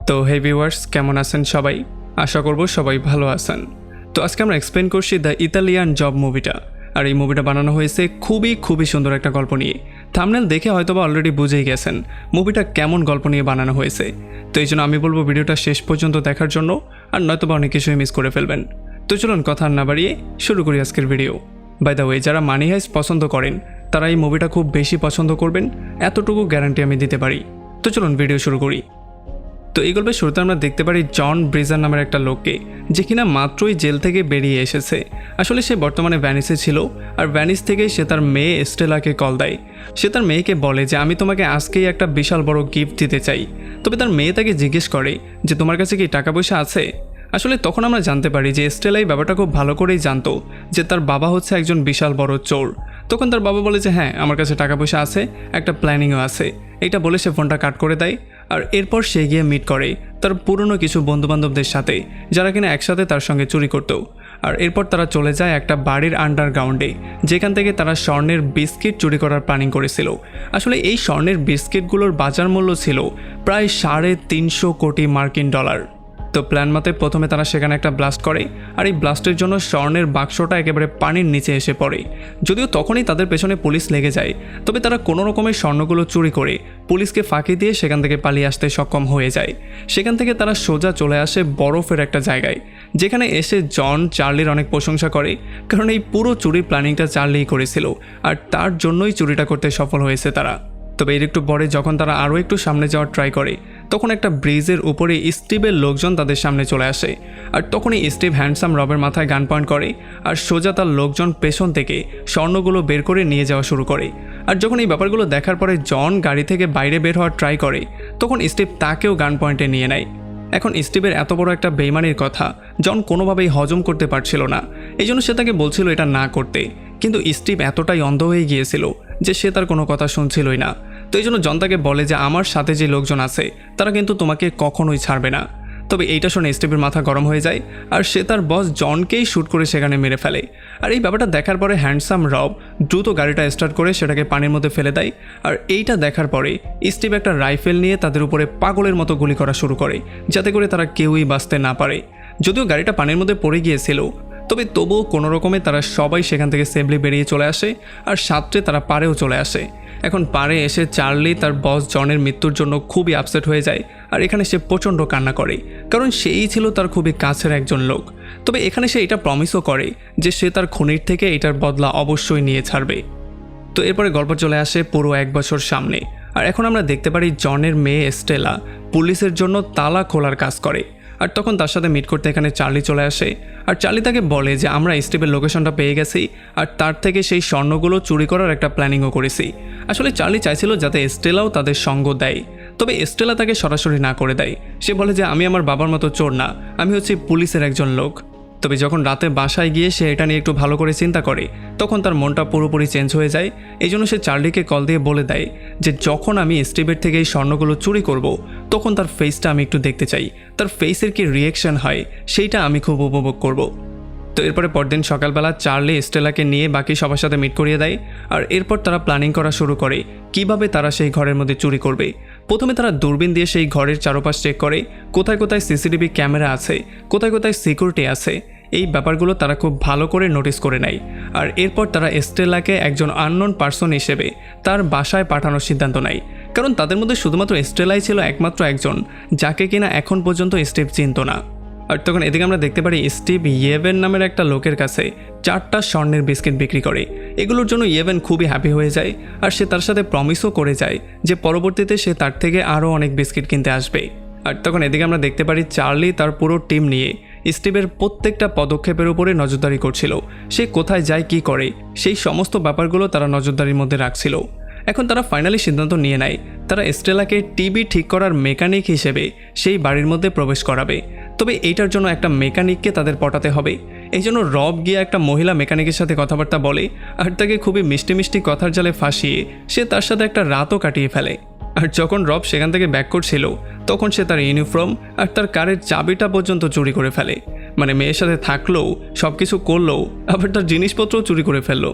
তো হে ভিউয়ার্স, কেমন আছেন সবাই? আশা করব সবাই ভালো আছেন। তো আজকে আমরা এক্সপ্লেন করছি দ্য ইতালিয়ান জব মুভিটা। আর এই মুভিটা বানানো হয়েছে খুবই সুন্দর একটা গল্প নিয়ে। থাম্বনেল দেখে হয়তোবা অলরেডি বুঝেই গেছেন মুভিটা কেমন গল্প নিয়ে বানানো হয়েছে। তো এই জন্য আমি বলবো ভিডিওটা শেষ পর্যন্ত দেখার জন্য, আর নয়তোবা অনেক কিছুই মিস করে ফেলবেন। তো চলুন কথা না বাড়িয়ে শুরু করি আজকের ভিডিও। বাই দ্য ওয়ে, যারা মানি হাইস্ট পছন্দ করেন তারা এই মুভিটা খুব বেশি পছন্দ করবেন, এতটুকু গ্যারান্টি আমি দিতে পারি। তো চলুন ভিডিও শুরু করি। তো এই গল্পের শুরুতে আমরা দেখতে পারি জন ব্রেজার নামের একটা লোককে, যে কিনা মাত্রই জেল থেকে বেরিয়ে এসেছে। আসলে সে বর্তমানে ভ্যানিসে ছিল, আর ভ্যানিস থেকে সে তার মেয়ে এস্টেলাকে কল দেয়। সে তার মেয়েকে বলে যে আমি তোমাকে আজকেই একটা বিশাল বড় গিফট দিতে চাই। তবে তার মেয়ে তাকে জিজ্ঞেস করে যে তোমার কাছে কি টাকা পয়সা আছে। আসলে তখন আমরা জানতে পারি যে এস্টেলা এই ব্যাপারটা খুব ভালো করেই জানতো যে তার বাবা হচ্ছে একজন বিশাল বড় চোর। তখন তার বাবা বলে যে হ্যাঁ, আমার কাছে টাকা পয়সা আছে, একটা প্ল্যানিংও আছে। এটা বলে সে ফোনটা কাট করে দেয়। আর এরপর সে গিয়ে মিট করে তার পুরনো কিছু বন্ধুবান্ধবদের সাথে, যারা কিনা একসাথে তার সঙ্গে চুরি করতো। আর এরপর তারা চলে যায় একটা বাড়ির আন্ডারগ্রাউন্ডে, যেখান থেকে তারা স্বর্ণের বিস্কিট চুরি করার প্ল্যানিং করেছিল। আসলে এই স্বর্ণের বিস্কিটগুলোর বাজার মূল্য ছিল প্রায় 350 কোটি মার্কিন ডলার। তো প্ল্যান মতে প্রথমে তারা সেখানে একটা ব্লাস্ট করে, আর এই ব্লাস্টের জন্য স্বর্ণের বাক্সটা একেবারে পানির নিচে এসে পড়ে। যদিও তখনই তাদের পেছনে পুলিশ লেগে যায়, তবে তারা কোনো রকমের স্বর্ণগুলো চুরি করে পুলিশকে ফাঁকি দিয়ে সেখান থেকে পালিয়ে আসতে সক্ষম হয়ে যায়। সেখান থেকে তারা সোজা চলে আসে বরফের একটা জায়গায়, যেখানে এসে জন চার্লির অনেক প্রশংসা করে, কারণ এই পুরো চুরির প্ল্যানিংটা চার্লিই করেছিল, আর তার জন্যই চুরিটা করতে সফল হয়েছে তারা। তবে এর একটু পরে যখন তারা আরও একটু সামনে যাওয়ার ট্রাই করে, তখন একটা ব্রিজের উপরে স্টিভের লোকজন তাদের সামনে চলে আসে। আর তখনই স্টিভ হ্যান্ডসাম রবের মাথায় গান পয়েন্ট করে, আর সোজা তার লোকজন পেছন থেকে স্বর্ণগুলো বের করে নিয়ে যাওয়া শুরু করে। আর যখন এই ব্যাপারগুলো দেখার পরে জন গাড়ি থেকে বাইরে বের হওয়ার ট্রাই করে, তখন স্টিভ তাকেও গান পয়েন্টে নিয়ে নেয়। এখন স্টিভের এত বড় একটা বেইমানির কথা জন কোনোভাবেই হজম করতে পারছিল না, এই জন্য সে তাকে বলছিল এটা না করতে। কিন্তু স্টিভ এতটাই অন্ধ হয়ে গিয়েছিল যে সে তার কোনো কথা শুনছিলই না। তো এই জন্য জন তাকে বলে যে আমার সাথে যে লোকজন আছে তারা কিন্তু তোমাকে কখনোই ছাড়বে না। তবে এইটা শুনে স্টিভের মাথা গরম হয়ে যায়, আর সে তার বস জনকেই শ্যুট করে সেখানে মেরে ফেলে। আর এই ব্যাপারটা দেখার পরে হ্যান্ডসাম রব দ্রুত গাড়িটা স্টার্ট করে সেটাকে পানির মধ্যে ফেলে দেয়। আর এইটা দেখার পরে স্টিভ একটা রাইফেল নিয়ে তাদের উপরে পাগলের মতো গুলি করা শুরু করে, যাতে করে তারা কেউই বাঁচতে না পারে। যদিও গাড়িটা পানির মধ্যে পড়ে গিয়েছিল, তবে তবুও কোনো রকমে তারা সবাই সেখান থেকে সেফলি বেরিয়ে চলে আসে, আর সাথে তারা পাড়েও চলে আসে। এখন পাড়ে এসে চার্লি তার বস জনের মৃত্যুর জন্য খুবই আপসেট হয়ে যায়, আর এখানে সে প্রচণ্ড কান্না করে, কারণ সেই ছিল তার খুবই কাছের একজন লোক। তবে এখানে সে এটা প্রমিসও করে যে সে তার খুনির থেকে এটার বদলা অবশ্যই নিয়ে ছাড়বে। তো এরপরে গল্প চলে আসে পুরো 1 বছর সামনে, আর এখন আমরা দেখতে পারি জনের মেয়ে এস্টেলা পুলিশের জন্য তালা খোলার কাজ করে। আর তখন তার সাথে মিট করতে এখানে চার্লি চলে আসে, আর চার্লি তাকে বলে যে আমরা স্টিভের লোকেশনটা পেয়ে গেছি, আর তার থেকে সেই স্বর্ণগুলো চুরি করার একটা প্ল্যানিংও করেছি। আসলে চার্লি চাইছিল যাতে এস্টেলাও তাদের সঙ্গ দেয়, তবে এস্টেলা তাকে সরাসরি না করে দেয়। সে বলে যে আমি আমার বাবার মতো চোর না, আমি হচ্ছি পুলিশের একজন লোক। তবে যখন রাতে বাসায় গিয়ে সে এটা নিয়ে একটু ভালো করে চিন্তা করে, তখন তার মনটা পুরোপুরি চেঞ্জ হয়ে যায়। এই জন্য সে চার্লিকে কল দিয়ে বলে দেয় যে যখন আমি স্টিভের থেকে এই স্বর্ণগুলো চুরি করব, তখন তার ফেসটা আমি একটু দেখতে চাই, তার ফেসের কি রিয়াকশন হয় সেইটা আমি খুব উপভোগ করব। তো এরপরে পরদিন সকালবেলা চার্লি স্টেলাকে নিয়ে বাকি সবার সাথে মিট করিয়ে দেয়, আর এরপর তারা প্ল্যানিং করা শুরু করে কিভাবে তারা সেই ঘরের মধ্যে চুরি করবে। প্রথমে তারা দূরবীন দিয়ে সেই ঘরের চারপাশ চেক করে, কোথায় কোথায় সিসিটিভি ক্যামেরা আছে, কোথায় কোথায় সিকিউরিটি আছে, এই ব্যাপারগুলো তারা খুব ভালো করে নোটিস করে নেয়। আর এরপর তারা এস্টেলাকে একজন আননোন পার্সন হিসেবে তার বাসায় পাঠানোর সিদ্ধান্ত নেয়, কারণ তাদের মধ্যে শুধুমাত্র এস্টেলাই ছিল একমাত্র একজন যাকে কিনা এখন পর্যন্ত স্টিভ চিনত না। আর তখন এদিকে আমরা দেখতে পারি স্টিভ ইয়েভেন নামের একটা লোকের কাছে 4টা স্বর্ণের বিস্কিট বিক্রি করে। এগুলোর জন্য ইয়েভেন খুবই হ্যাপি হয়ে যায়, আর সে তার সাথে প্রমিসও করে যায় যে পরবর্তীতে সে তার থেকে আরও অনেক বিস্কিট কিনতে আসবে। আর তখন এদিকে আমরা দেখতে পারি চার্লি তার পুরো টিম নিয়ে স্টিভের প্রত্যেকটা পদক্ষেপের উপরে নজরদারি করছিল। সে কোথায় যায়, কি করে, সেই সমস্ত ব্যাপারগুলো তারা নজরদারির মধ্যে রাখছিল। এখন তারা ফাইনালি সিদ্ধান্ত নিয়ে নেয় তারা এস্টেলাকে টিভি ঠিক করার মেকানিক হিসেবে সেই বাড়ির মধ্যে প্রবেশ করাবে। তবে এইটার জন্য একটা মেকানিককে তাদের পটাতে হবে। এই জন্য রব গিয়ে একটা মহিলা মেকানিকের সাথে কথাবার্তা বলে, আর তাকে খুবই মিষ্টি মিষ্টি কথার জালে ফাঁসিয়ে সে তার সাথে একটা রাতও কাটিয়ে ফেলে। আর যখন রব সেখান থেকে ব্যাক করছিল, তখন সে তার ইউনিফর্ম আর তার কারের চাবিটা পর্যন্ত চুরি করে ফেলে। মানে মেয়ের সাথে থাকলেও, সব কিছু করলেও, আবার তার জিনিসপত্রও চুরি করে ফেললো।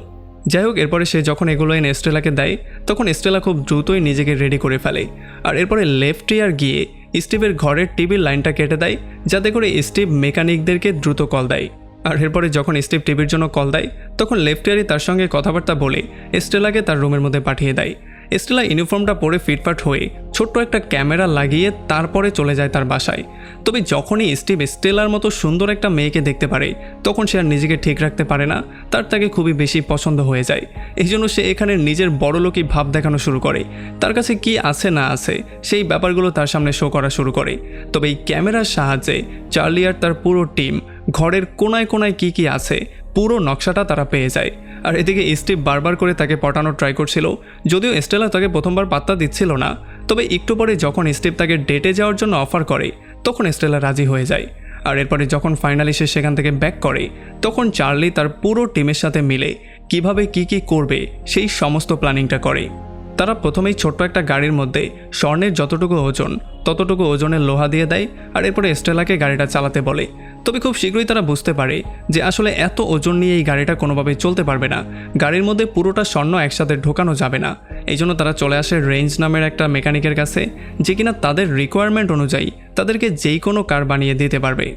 যাই হোক, এরপরে সে যখন এগুলো এনে এস্টেলাকে দেয়, তখন এস্টেলা খুব দ্রুতই নিজেকে রেডি করে ফেলে। আর এরপরে লেফট ইয়ার গিয়ে স্টিভের ঘরের টিভির লাইনটা কেটে দেয়, যাতে করে স্টিভ মেকানিকদেরকে দ্রুত কল দেয়। আর এরপরে যখন স্টিভ টিভির জন্য কল দেয়, তখন লেফটিয়ারি তার সঙ্গে কথাবার্তা বলে স্টেলাকে তার রুমের মধ্যে পাঠিয়ে দেয়। স্টেলা ইউনিফর্মটা পরে ফিটফাট হয়ে ছোট্ট একটা ক্যামেরা লাগিয়ে তারপরে চলে যায় তার বাসায়। তবে যখনই স্টিভ স্টেলার মতো সুন্দর একটা মেয়েকে দেখতে পারে, তখন সে আর নিজেকে ঠিক রাখতে পারে না, তাকে খুবই বেশি পছন্দ হয়ে যায়। এই জন্য সে এখানে নিজের বড়লোকি ভাব দেখানো শুরু করে। তার কাছে কি আছে না আছে সেই ব্যাপারগুলো তার সামনে শো করা শুরু করে। তবে এই ক্যামেরার সাহায্যে চার্লি আর তার পুরো টিম ঘরের কোনায় কোনায় কি আছে পুরো নকশাটা তারা পেয়ে যায়। আর এদিকে স্টিভ বারবার করে তাকে পটানোর ট্রাই করছিল, যদিও স্টেলা তাকে প্রথমবার পাত্তা দিচ্ছিল না। তবে একটু পরে যখন স্টিভ তাকে ডেটে যাওয়ার জন্য অফার করে, তখন স্টেলা রাজি হয়ে যায়। আর এরপরে যখন ফাইনালি সে সেখান থেকে ব্যাক করে, তখন চার্লি তার পুরো টিমের সাথে মিলে কিভাবে কি করবে সেই সমস্ত প্ল্যানিংটা করে। তারা প্রথমেই ছোট্ট একটা গাড়ির মধ্যে স্বর্ণের যতটুকু ওজন ততটুকু ওজনের লোহা দিয়ে দেয়, আর এরপরে স্টেলাকে গাড়িটা চালাতে বলে। তবে খুব শীঘ্রই তারা বুঝতে পারে যে আসলে এত ওজন নিয়ে এই গাড়িটা কোনোভাবেই চলতে পারবে না, গাড়ির মধ্যে পুরোটা স্বর্ণ একসাথে ঢোকানো যাবে না। এই জন্য তারা চলে আসে রেঞ্জ নামের একটা মেকানিকের কাছে, যে কিনা তাদের রিকোয়ারমেন্ট অনুযায়ী তাদেরকে যেই কোনো কার বানিয়ে দিতে পারবে।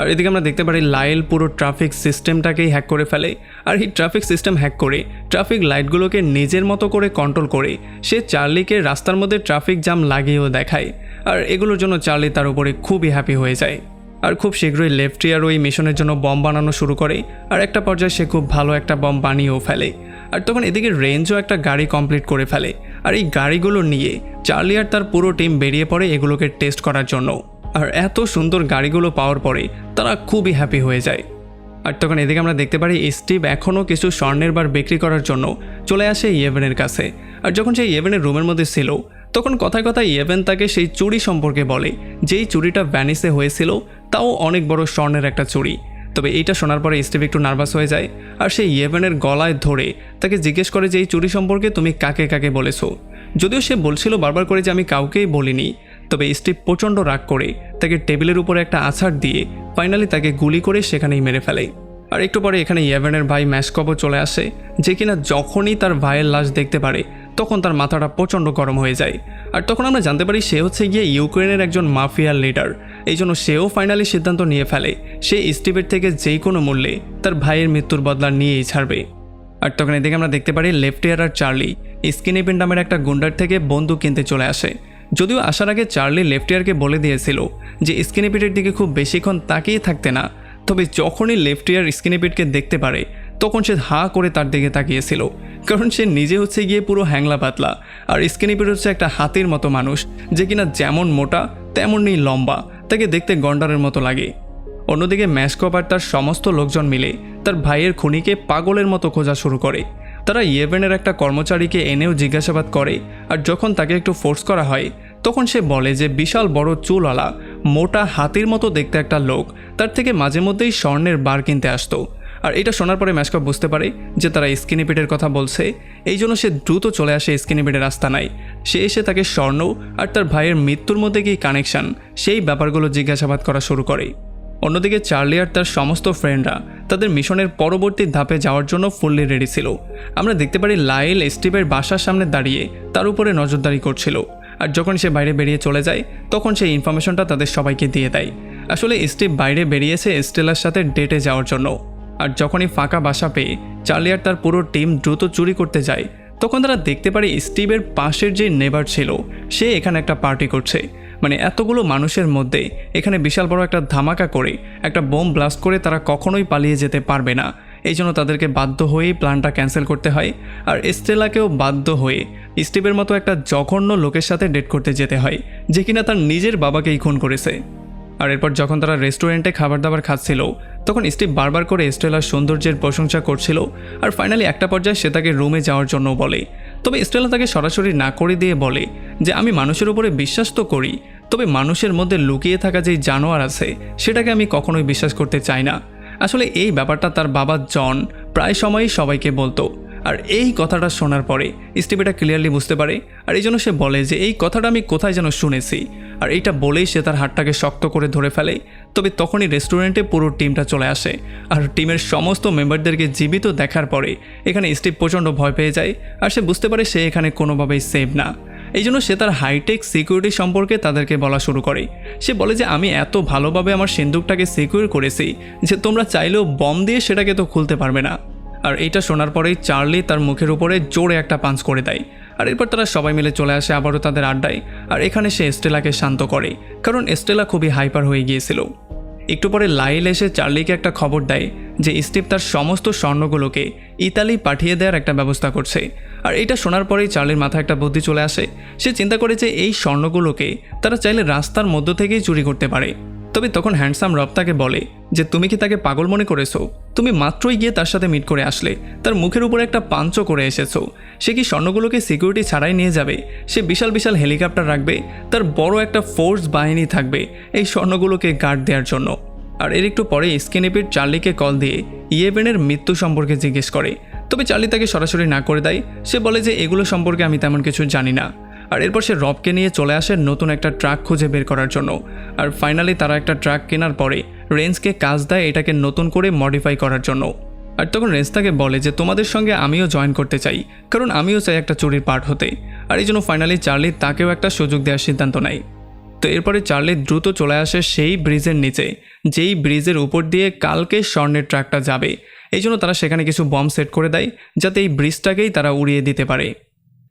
আর এদিকে আমরা দেখতে পারি লায়েল পুরো ট্রাফিক সিস্টেমটাকেই হ্যাক করে ফেলে। আর এই ট্রাফিক সিস্টেম হ্যাক করে ট্রাফিক লাইটগুলোকে নিজের মতো করে কন্ট্রোল করে সে চার্লিকে রাস্তার মধ্যে ট্রাফিক জ্যাম লাগিয়েও দেখায়। আর এগুলোর জন্য চার্লি তার উপরে খুবই হ্যাপি হয়ে যায়। আর খুব শীঘ্রই লেফটিয়ার ওই মিশনের জন্য বম বানানো শুরু করে, আর একটা পর্যায়ে সে খুব ভালো একটা বম বানিয়েও ফেলে। আর তখন এদিকে রেঞ্জও একটা গাড়ি কমপ্লিট করে ফেলে। আর এই গাড়িগুলো নিয়ে চার্লি আর তার পুরো টিম বেরিয়ে পড়ে এগুলোকে টেস্ট করার জন্য। আর এত সুন্দর গাড়িগুলো পাওয়ার পরে তারা খুবই হ্যাপি হয়ে যায়। আর তখন এদিকে আমরা দেখতে পারি স্টিভ এখনও কিছু স্বর্ণের বার বিক্রি করার জন্য চলে আসে ইয়েভেনের কাছে। আর যখন সে ইয়েভেনের রুমের মধ্যে ছিল, তখন কথায় কথায় ইয়েভেন তাকে সেই চুড়ি সম্পর্কে বলে, যেই চুড়িটা ভ্যানিসে হয়েছিল, তাও অনেক বড় স্বর্ণের একটা চুড়ি। তবে এইটা শোনার পরে স্টিভ একটু নার্ভাস হয়ে যায়। আর সেই ইয়েভেনের গলায় ধরে তাকে জিজ্ঞেস করে যে এই চুড়ি সম্পর্কে তুমি কাকে কাকে বলেছো। যদিও সে বলছিল বারবার করে যে আমি কাউকেই বলিনি, তবে স্টিভ প্রচণ্ড রাগ করে তাকে টেবিলের উপরে একটা আছাড় দিয়ে ফাইনালি তাকে গুলি করে সেখানেই মেরে ফেলে। আর একটু পরে এখানে ইয়েভেনের ভাই ম্যাসকবও চলে আসে, যে কিনা যখনই তার ভাইয়ের লাশ দেখতে পারে তখন তার মাথাটা প্রচণ্ড গরম হয়ে যায়। আর তখন আমরা জানতে পারি সে হচ্ছে গিয়ে ইউক্রেনের একজন মাফিয়ার লিডার। এই জন্য সেও ফাইনালি সিদ্ধান্ত নিয়ে ফেলে সে স্টিভের থেকে যেই কোনো মূল্যে তার ভাইয়ের মৃত্যুর বদলা নিয়েই ছাড়বে। আর তখন এদিকে আমরা দেখতে পারি লেফটিয়ার আর চার্লি স্কিনিপিন নামের একটা গুন্ডার থেকে বন্দুক কিনতে চলে আসে। যদিও আসার আগে চার্লি লেফটিয়ারকে বলে দিয়েছিল যে স্কিনিপিটের দিকে খুব বেশিক্ষণ তাকিয়ে থাকতে না। তবে যখনই লেফটিয়ার স্কিনিপিটকে দেখতে পারে, তখন সে হাঁ করে তার দিকে তাকিয়েছিল, কারণ সে নিজে হচ্ছে গিয়ে পুরো হ্যাংলা পাতলা, আর স্কিনিপিট হচ্ছে একটা হাতির মতো মানুষ, যে কিনা যেমন মোটা তেমনই লম্বা, তাকে দেখতে গন্ডারের মতো লাগে। অন্যদিকে ম্যাসকপ আর তার সমস্ত লোকজন মিলে তার ভাইয়ের খুনিকে পাগলের মতো খোঁজা শুরু করে। তারা ইয়েভেনের একটা কর্মচারীকে এনেও জিজ্ঞাসাবাদ করে। আর যখন তাকে একটু ফোর্স করা হয়, তখন সে বলে যে বিশাল বড় চুলওয়ালা মোটা হাতির মতো দেখতে একটা লোক তার থেকে মাঝে মধ্যেই স্বর্ণের বার কিনতে আসতো। আর এটা শোনার পরে ম্যাসকপ বুঝতে পারে যে তারা স্কিনিপিটের কথা বলছে। এই জন্য সে দ্রুত চলে আসে স্কিনিপিটের আস্তানায়। সে এসে তাকে স্বর্ণ আর তার ভাইয়ের মৃত্যুর মধ্যে কি কানেকশন সেই ব্যাপারগুলো জিজ্ঞাসাবাদ করা শুরু করে। অন্যদিকে চার্লি আর তার সমস্ত ফ্রেন্ডরা তাদের মিশনের পরবর্তী ধাপে যাওয়ার জন্য ফুললি রেডি ছিল। আমরা দেখতে পারি লায়েল স্টিভের বাসার সামনে দাঁড়িয়ে তার উপরে নজরদারি করছিল। আর যখন সে বাইরে বেরিয়ে চলে যায়, তখন সেই ইনফরমেশনটা তাদের সবাইকে দিয়ে দেয়। আসলে স্টিভ বাইরে বেরিয়েছে স্টেলার সাথে ডেটে যাওয়ার জন্য। আর যখনই ফাঁকা বাসা পেয়ে চার্লি আর তার পুরো টিম দ্রুত চুরি করতে যায়, তখন তারা দেখতে পারে স্টিভের পাশের যে নেবার ছিল সে এখানে একটা পার্টি করছে। মানে এতগুলো মানুষের মধ্যে এখানে বিশাল বড় একটা ধামাকা করে একটা বোম ব্লাস্ট করে তারা কখনোই পালিয়ে যেতে পারবে না। এই জন্য তাদেরকে বাধ্য হয়েই প্ল্যানটা ক্যান্সেল করতে হয়। আর স্টেলাকেও বাধ্য হয়ে স্টিভের মতো একটা জঘন্য লোকের সাথে ডেট করতে যেতে হয়, যে কিনা তার নিজের বাবাকেই খুন করেছে। আর এরপর যখন তারা রেস্টুরেন্টে খাবার দাবার খাচ্ছিল, তখন স্টিভ বারবার করে স্টেলার সৌন্দর্যের প্রশংসা করছিল। আর ফাইনালি একটা পর্যায়ে সে তাকে রুমে যাওয়ার জন্য বলে। তবে স্টেলা তাকে সরাসরি না করে দিয়ে বলে যে আমি মানুষের উপরে বিশ্বাস তো করি, তবে মানুষের মধ্যে লুকিয়ে থাকা যেই জানোয়ার আছে সেটাকে আমি কখনোই বিশ্বাস করতে চাই না। আসলে এই ব্যাপারটা তার বাবা জন প্রায় সময়ই সবাইকে বলতো। আর এই কথাটা শোনার পরে স্টিভ এটা ক্লিয়ারলি বুঝতে পারে। আর এই জন্য সে বলে যে এই কথাটা আমি কোথায় যেন শুনেছি। আর এইটা বলেই সে তার হাতটাকে শক্ত করে ধরে ফেলে। তবে তখনই রেস্টুরেন্টে পুরো টিমটা চলে আসে। আর টিমের সমস্ত মেম্বারদেরকে জীবিত দেখার পরে এখানে স্টিভ প্রচণ্ড ভয় পেয়ে যায়। আর সে বুঝতে পারে সে এখানে কোনোভাবেই সেভ না। এই জন্য সে তার হাইটেক সিকিউরিটি সম্পর্কে তাদেরকে বলা শুরু করে। সে বলে যে আমি এত ভালোভাবে আমার সিন্দুকটাকে সিকিউর করেছি যে তোমরা চাইলেও বম দিয়ে সেটাকে তো খুলতে পারবে না। আর এইটা শোনার পরেই চার্লি তার মুখের উপরে জোরে একটা পাঞ্চ করে দেয়। আর এরপর তারা সবাই মিলে চলে আসে আবারও তাদের আড্ডায়। আর এখানে সে স্টেলাকে শান্ত করে, কারণ স্টেলা খুবই হাইপার হয়ে গিয়েছিল। একটু পরে লাইল এসে চার্লিকে একটা খবর দেয় যে স্টিভ তার সমস্ত স্বর্ণগুলোকে ইতালি পাঠিয়ে দেওয়ার একটা ব্যবস্থা করছে। আর এটা শোনার পরেই চার্লির মাথায় একটা বুদ্ধি চলে আসে। সে চিন্তা করে যে এই স্বর্ণগুলোকে তারা চাইলে রাস্তার মধ্য থেকেই চুরি করতে পারে। তবে তখন হ্যান্ডসাম রব তাকে বলে যে তুমি কি তাকে পাগল মনে করেছো? তুমি মাত্রই গিয়ে তার সাথে মিট করে আসলে, তার মুখের উপরে একটা পাঞ্চও করে এসেছো। সে কি স্বর্ণগুলোকে সিকিউরিটি ছাড়াই নিয়ে যাবে? সে বিশাল বিশাল হেলিকপ্টার রাখবে, তার বড় একটা ফোর্স বাহিনী থাকবে এই স্বর্ণগুলোকে গার্ড দেওয়ার জন্য। আর এর একটু পরে স্কিনিপিট চার্লিকে কল দিয়ে ইয়েভেনের মৃত্যু সম্পর্কে জিজ্ঞেস করে। তবে চার্লি তাকে সরাসরি না করে দেয়। সে বলে যে এগুলো সম্পর্কে আমি তেমন কিছু জানি না। আর এরপর সে রবকে নিয়ে চলে আসে নতুন একটা ট্রাক খুঁজে বের করার জন্য। আর ফাইনালি তারা একটা ট্রাক কেনার পরে রেঞ্জকে কাজ দেয় এটাকে নতুন করে মডিফাই করার জন্য। আর তখন রেঞ্জ তাকে বলে যে তোমাদের সঙ্গে আমিও জয়েন করতে চাই, কারণ আমিও চাই একটা চুরির পার্ট হতে। আর এই জন্য ফাইনালি চার্লি তাকেও একটা সুযোগ দেওয়ার সিদ্ধান্ত নেয়। তো এরপরে চার্লি দ্রুত চলে আসে সেই ব্রিজের নিচে, যেই ব্রিজের উপর দিয়ে কালকে স্বর্ণের ট্রাকটা যাবে। এই জন্য তারা সেখানে কিছু বম সেট করে দেয় যাতে এই ব্রিজটাকেই তারা উড়িয়ে দিতে পারে।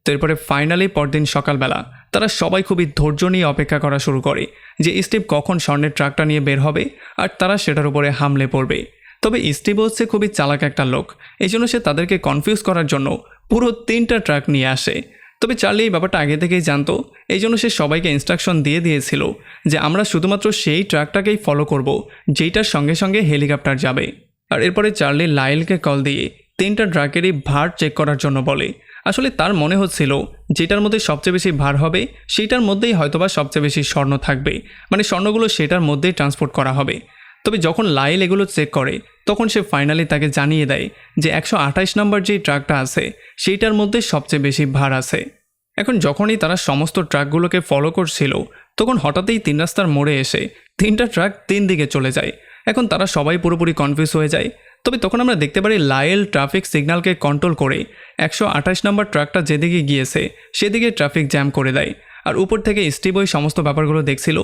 তো এরপরে ফাইনালি পরদিন সকালবেলা তারা সবাই খুবই ধৈর্য নিয়ে অপেক্ষা করা শুরু করে যে স্টিভ কখন স্বর্ণের ট্রাকটা নিয়ে বের হবে আর তারা সেটার উপরে হামলে পড়বে। তবে স্টিভ হচ্ছে খুবই চালাক একটা লোক, এই জন্য সে তাদেরকে কনফিউজ করার জন্য পুরো 3টা ট্রাক নিয়ে আসে। তবে চার্লি এই ব্যাপারটা আগে থেকেই জানতো, এই জন্য সে সবাইকে ইনস্ট্রাকশন দিয়ে দিয়েছিল যে আমরা শুধুমাত্র সেই ট্রাকটাকেই ফলো করব যেইটার সঙ্গে সঙ্গে হেলিকপ্টার যাবে। আর এরপরে চার্লি লাইলকে কল দিয়ে 3টা ট্রাকেরই ভার চেক করার জন্য বলে। আসলে তার মনে হচ্ছিল যেটার মধ্যে সবচেয়ে বেশি ভার হবে সেইটার মধ্যেই হয়তোবা সবচেয়ে বেশি স্বর্ণ থাকবে, মানে স্বর্ণগুলো সেটার মধ্যেই ট্রান্সপোর্ট করা হবে। তবে যখন লাইল এগুলো চেক করে তখন সে ফাইনালি তাকে জানিয়ে দেয় যে 128 নম্বর যেই ট্রাকটা আছে সেইটার মধ্যে সবচেয়ে বেশি ভার আছে। এখন যখনই তারা সমস্ত ট্রাকগুলোকে ফলো করছিল তখন হঠাৎই 3 রাস্তার মোড়ে এসে 3টা ট্রাক 3 দিকে চলে যায়। এখন তারা সবাই পুরোপুরি কনফিউজ হয়ে যায়। তবে তখন আমরা দেখতে পারি লাইল ট্রাফিক সিগন্যালকে কন্ট্রোল করে 128 নম্বর ট্রাকটা যেদিকে গিয়েছে সেদিকে ট্রাফিক জ্যাম করে দেয়। আর উপর থেকে স্টিভ ওই সমস্ত ব্যাপারগুলো দেখছিল,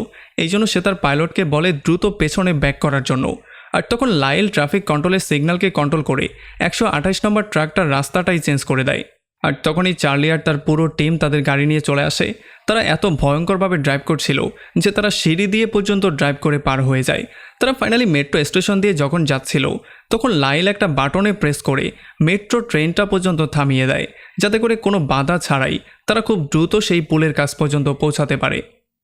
এই জন্য সে তার পাইলটকে বলে দ্রুত পেছনে ব্যাক করার জন্য। আর তখন লাইল ট্রাফিক কন্ট্রোলের সিগন্যালকে কন্ট্রোল করে 128 নম্বর ট্রাকটার রাস্তাটাই চেঞ্জ করে দেয়। আর তখনই চার্লি আর তার পুরো টিম তাদের গাড়ি নিয়ে চলে আসে। তারা এত ভয়ঙ্করভাবে ড্রাইভ করছিল যে তারা সিঁড়ি দিয়ে পর্যন্ত ড্রাইভ করে পার হয়ে যায়। তারা ফাইনালি মেট্রো স্টেশন দিয়ে যখন যাচ্ছিল তখন লাইল একটা বাটনে প্রেস করে মেট্রো ট্রেনটা পর্যন্ত থামিয়ে দেয়, যাতে করে কোনো বাধা ছাড়াই তারা খুব দ্রুত সেই পুলের কাছ পর্যন্ত পৌঁছাতে পারে।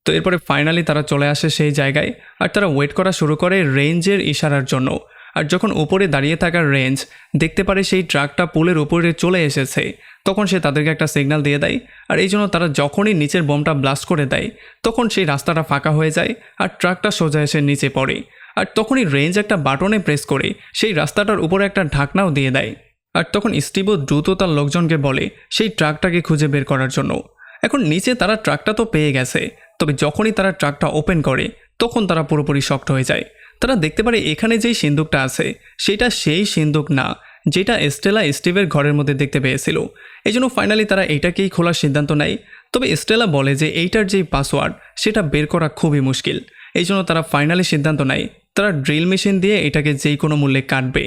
তো এরপরে ফাইনালি তারা চলে আসে সেই জায়গায় আর তারা ওয়েট করা শুরু করে রেঞ্জের ইশারার জন্য। আর যখন উপরে দাঁড়িয়ে থাকা রেঞ্জ দেখতে পারে সেই ট্রাকটা পুলের উপরে চলে এসেছে তখন সে তাদেরকে একটা সিগন্যাল দিয়ে দেয়। আর এই জন্য তারা যখনই নিচের বোমটা ব্লাস্ট করে দেয় তখন সেই রাস্তাটা ফাঁকা হয়ে যায় আর ট্রাকটা সোজা এসে নিচে পড়ে। আর তখনই রেঞ্জ একটা বাটনে প্রেস করে সেই রাস্তাটার উপরে একটা ঢাকনাও দিয়ে দেয়। আর তখন স্টিভও দ্রুত তার লোকজনকে বলে সেই ট্রাকটাকে খুঁজে বের করার জন্য। এখন নিচে তারা ট্রাকটা তো পেয়ে গেছে, তবে যখনই তারা ট্রাকটা ওপেন করে তখন তারা পুরোপুরি শক্ট হয়ে যায়। তারা দেখতে পারে এখানে যেই সিন্দুকটা আছে সেটা সেই সিন্দুক না যেটা স্টেলা স্টিভের ঘরের মধ্যে দেখতে পেয়েছিল। এই জন্য ফাইনালি তারা এইটাকেই খোলার সিদ্ধান্ত নেয়। তবে স্টেলা বলে যে এইটার যেই পাসওয়ার্ড সেটা বের করা খুবই মুশকিল। এই জন্য তারা ফাইনালি সিদ্ধান্ত নেয় তারা ড্রিল মেশিন দিয়ে এটাকে যেই কোনো মূল্যে কাটবে।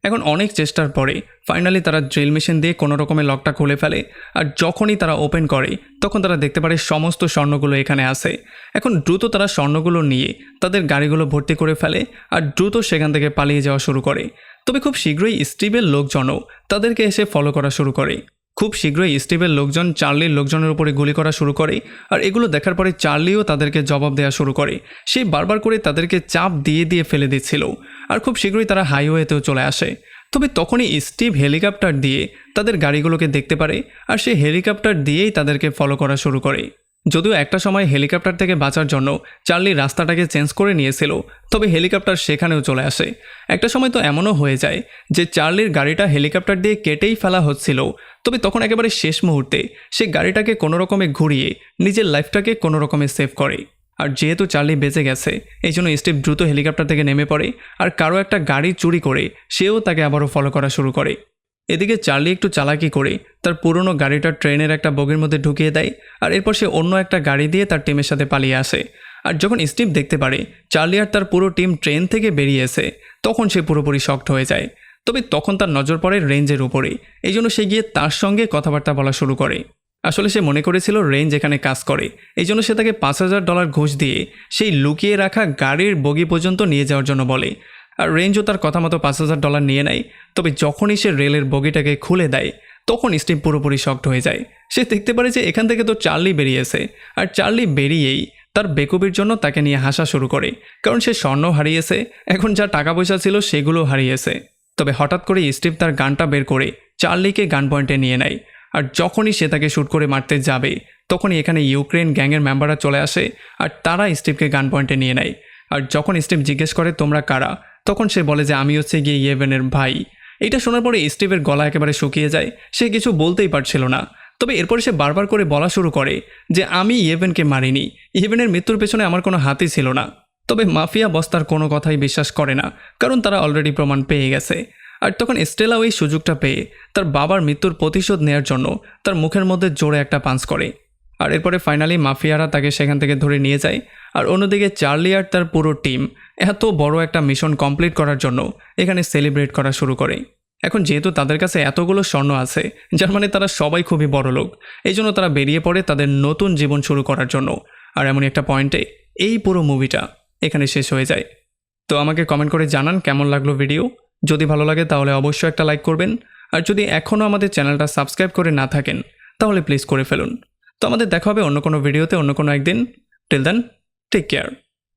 এখন অনেক চেষ্টার পরে ফাইনালি তারা ড্রিল মেশিন দিয়ে কোনো রকমের লকটা খুলে ফেলে। আর যখনই তারা ওপেন করে তখন তারা দেখতে পারে সমস্ত স্বর্ণগুলো এখানে আছে। এখন দ্রুত তারা স্বর্ণগুলো নিয়ে তাদের গাড়িগুলো ভর্তি করে ফেলে আর দ্রুত সেখান থেকে পালিয়ে যাওয়া শুরু করে। তবে খুব শীঘ্রই স্টিভের লোকজনও তাদেরকে এসে ফলো করা শুরু করে। খুব শীঘ্রই স্টিভের লোকজন চার্লির লোকজনের উপরে গুলি করা শুরু করে। আর এগুলো দেখার পরে চার্লিও তাদেরকে জবাব দেওয়া শুরু করে। সে বারবার করে তাদেরকে চাপ দিয়ে দিয়ে ফেলে দিচ্ছিল। আর খুব শীঘ্রই তারা হাইওয়েতেও চলে আসে। তবে তখনই স্টিভ হেলিকপ্টার দিয়ে তাদের গাড়িগুলোকে দেখতে পারে আর সে হেলিকপ্টার দিয়েই তাদেরকে ফলো করা শুরু করে। যদিও একটা সময় হেলিকপ্টার থেকে বাঁচার জন্য চার্লি রাস্তাটাকে চেঞ্জ করে নিয়েছিল, তবে হেলিকপ্টার সেখানেও চলে আসে। একটা সময় তো এমনও হয়ে যায় যে চার্লির গাড়িটা হেলিকপ্টার দিয়ে কেটেই ফেলা হচ্ছিল, তবে তখন একেবারে শেষ মুহূর্তে সে গাড়িটাকে কোনো রকমে ঘুরিয়ে নিজের লাইফটাকে কোনো রকমে সেভ করে। আর যেহেতু চার্লি বেঁচে গেছে এই জন্য স্টিভ দ্রুত হেলিকপ্টার থেকে নেমে পড়ে আর কারো একটা গাড়ি চুরি করে সেও তাকে আবারও ফলো করা শুরু করে। এদিকে চার্লি একটু চালাকি করে তার পুরনো গাড়িটা ট্রেনের একটা বগির মধ্যে ঢুকিয়ে দেয় আর এরপর সে অন্য একটা গাড়ি দিয়ে তার টিমের সাথে পালিয়ে আসে। আর যখন স্টিভ দেখতে পারে চার্লি আর তার পুরো টিম ট্রেন থেকে বেরিয়েছে তখন সে পুরোপুরি শকড হয়ে যায়। তবে তখন তার নজর পড়ে রেঞ্জের উপরে, এই জন্য সে গিয়ে তার সঙ্গে কথাবার্তা বলা শুরু করে। আসলে সে মনে করেছিল রেঞ্জ এখানে কাজ করে, এই জন্য সে তাকে $5,000 ঘুষ দিয়ে সেই লুকিয়ে রাখা গাড়ির বগি পর্যন্ত নিয়ে যাওয়ার জন্য বলে। আর রেঞ্জও তার কথা মতো $5,000 নিয়ে নেয়। তবে যখনই সে রেলের বগিটাকে খুলে দেয় তখন স্টিভ পুরোপুরি শকড হয়ে যায়। সে দেখতে পারে যে এখান থেকে তো চার্লি বেরিয়েছে, আর চার্লি বেরিয়েই তার বেকুবির জন্য তাকে নিয়ে হাসা শুরু করে, কারণ সে স্বর্ণ হারিয়েছে, এখন যা টাকা পয়সা ছিল সেগুলো হারিয়েছে। তবে হঠাৎ করে স্টিভ তার গানটা বের করে চার্লিকে গান পয়েন্টে নিয়ে নেয়। আর যখনই সে তাকে শ্যুট করে মারতে যাবে তখনই এখানে ইউক্রেন গ্যাংয়ের মেম্বাররা চলে আসে আর তারা স্টিভকে গান পয়েন্টে নিয়ে নেয়। আর যখন স্টিভ জিজ্ঞেস করে তোমরা কারা, তখন সে বলে যে আমি হচ্ছে গিয়ে ইয়েভেনের ভাই। এটা শোনার পরে স্টিভের গলা একেবারে শুকিয়ে যায়, সে কিছু বলতেই পারছিল না। তবে এরপরে সে বারবার করে বলা শুরু করে যে আমি ইয়েভেনকে মারিনি, ইয়েভেনের মৃত্যুর পেছনে আমার কোনো হাতই ছিল না। তবে মাফিয়া বস তার কোনো কথাই বিশ্বাস করে না, কারণ তারা অলরেডি প্রমাণ পেয়ে গেছে। আর তখন স্টেলা ওই সুযোগটা পেয়ে তার বাবার মৃত্যুর প্রতিশোধ নেওয়ার জন্য তার মুখের মধ্যে জোরে একটা পাঞ্চ করে। আর এরপরে ফাইনালি মাফিয়ারা তাকে সেখান থেকে ধরে নিয়ে যায়। আর অন্যদিকে চার্লি আর তার পুরো টিম এত বড় একটা মিশন কমপ্লিট করার জন্য এখানে সেলিব্রেট করা শুরু করে। এখন যেহেতু তাদের কাছে এতগুলো স্বর্ণ আছে, যার মানে তারা সবাই খুবই বড় লোক, এই জন্য তারা বেরিয়ে পড়ে তাদের নতুন জীবন শুরু করার জন্য। আর এমন একটা পয়েন্টে এই পুরো মুভিটা এখানে শেষ হয়ে যায়। তো আমাকে কমেন্ট করে জানান কেমন লাগলো ভিডিও। যদি ভালো লাগে তাহলে অবশ্যই একটা লাইক করবেন, আর যদি এখনও আমাদের চ্যানেলটা সাবস্ক্রাইব করে না থাকেন তাহলে প্লিজ করে ফেলুন। তো আমাদের দেখা হবে অন্য কোনো ভিডিওতে অন্য কোনো একদিন। Till then, take care.